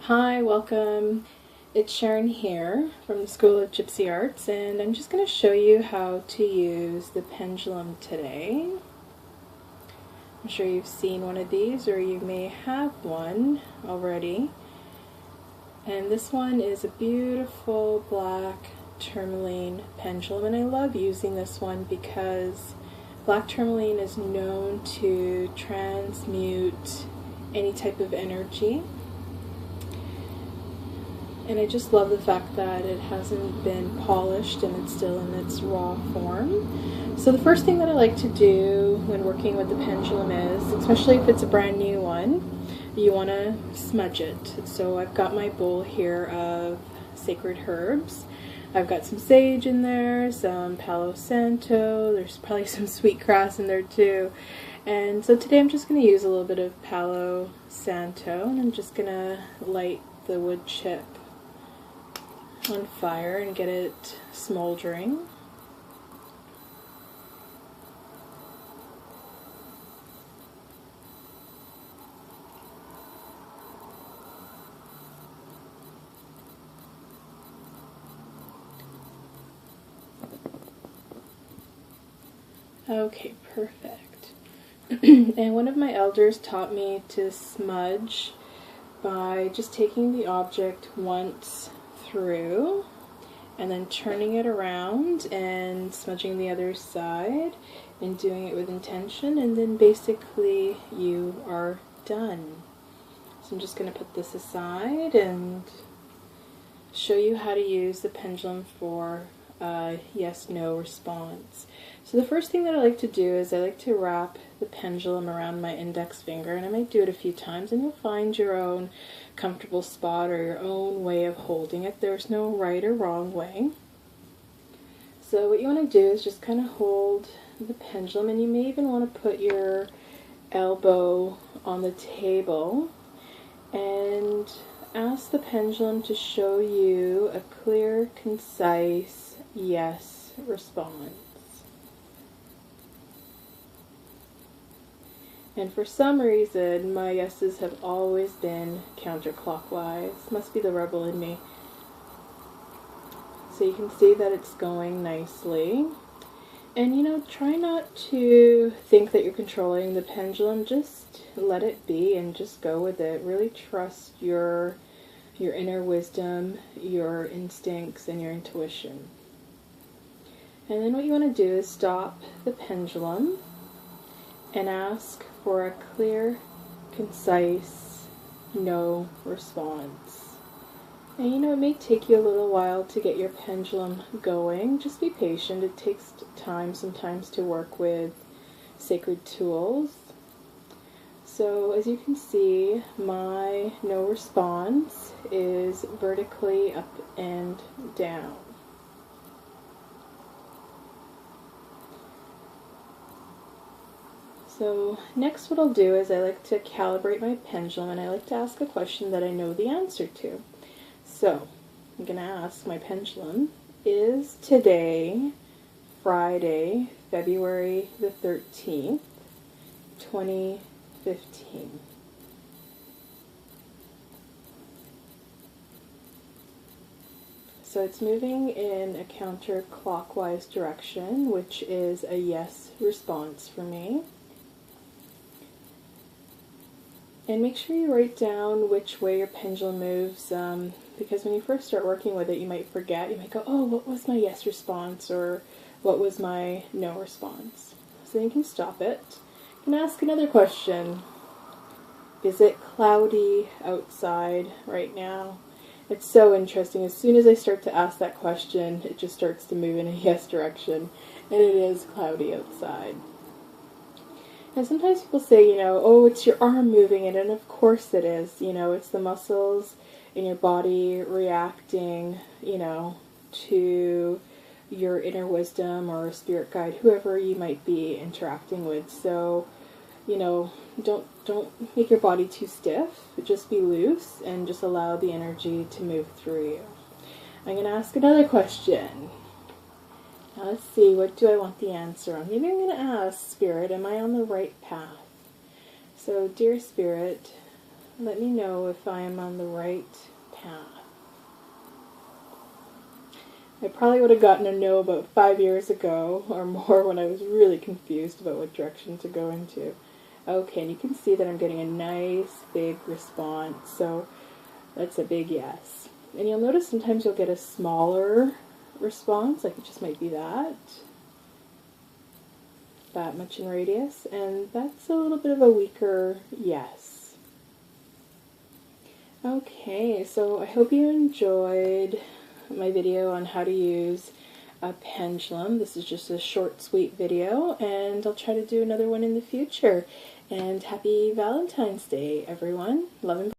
Hi, welcome. It's Sharon here from the School of Gypsy Arts, and I'm just going to show you how to use the pendulum today. I'm sure you've seen one of these, or you may have one already. And this one is a beautiful black tourmaline pendulum, and I love using this one because black tourmaline is known to transmute any type of energy. And I just love the fact that it hasn't been polished and it's still in its raw form. So the first thing that I like to do when working with the pendulum is, especially if it's a brand new one, you want to smudge it. So I've got my bowl here of sacred herbs. I've got some sage in there, some Palo Santo, there's probably some sweetgrass in there too. And so today I'm just going to use a little bit of Palo Santo, and I'm just going to light the wood chip on fire and get it smoldering. Okay, perfect. And one of my elders taught me to smudge by just taking the object once through and then turning it around and smudging the other side and doing it with intention, and then basically you are done. So I'm just going to put this aside and show you how to use the pendulum for yes-no response. So the first thing that I like to do is I like to wrap the pendulum around my index finger, and I might do it a few times, and you'll find your own comfortable spot or your own way of holding it. There's no right or wrong way. So what you want to do is just kind of hold the pendulum, and you may even want to put your elbow on the table and ask the pendulum to show you a clear, concise yes response. And for some reason, my yeses have always been counterclockwise. Must be the rebel in me. So you can see that it's going nicely. And you know, try not to think that you're controlling the pendulum. Just let it be and just go with it. Really trust your inner wisdom, your instincts, and your intuition. And then what you want to do is stop the pendulum and ask for a clear, concise no response. And you know, it may take you a little while to get your pendulum going. Just be patient. It takes time sometimes to work with sacred tools. So as you can see, my no response is vertically up and down. So next what I'll do is I like to calibrate my pendulum, and I like to ask a question that I know the answer to. So I'm going to ask my pendulum, is today Friday, February the 13th, 2015? So it's moving in a counterclockwise direction, which is a yes response for me. And make sure you write down which way your pendulum moves, because when you first start working with it, you might forget. You might go, oh, what was my yes response, or what was my no response? So then you can stop it and ask another question. Is it cloudy outside right now? It's so interesting. As soon as I start to ask that question, it just starts to move in a yes direction, and it is cloudy outside. And sometimes people say, you know, oh, it's your arm moving, and of course it is. You know, it's the muscles in your body reacting, you know, to your inner wisdom or a spirit guide, whoever you might be interacting with. So, you know, don't make your body too stiff. Just be loose and just allow the energy to move through you. I'm going to ask another question. Now let's see, what do I want the answer on? Maybe I'm going to ask Spirit, am I on the right path? So, dear Spirit, let me know if I am on the right path. I probably would have gotten a no about 5 years ago or more when I was really confused about what direction to go into. Okay, and you can see that I'm getting a nice big response, so that's a big yes. And you'll notice sometimes you'll get a smaller response, like it just might be that much in radius, and that's a little bit of a weaker yes. Okay, so I hope you enjoyed my video on how to use a pendulum. This is just a short, sweet video, and I'll try to do another one in the future. And happy Valentine's Day, everyone. Love and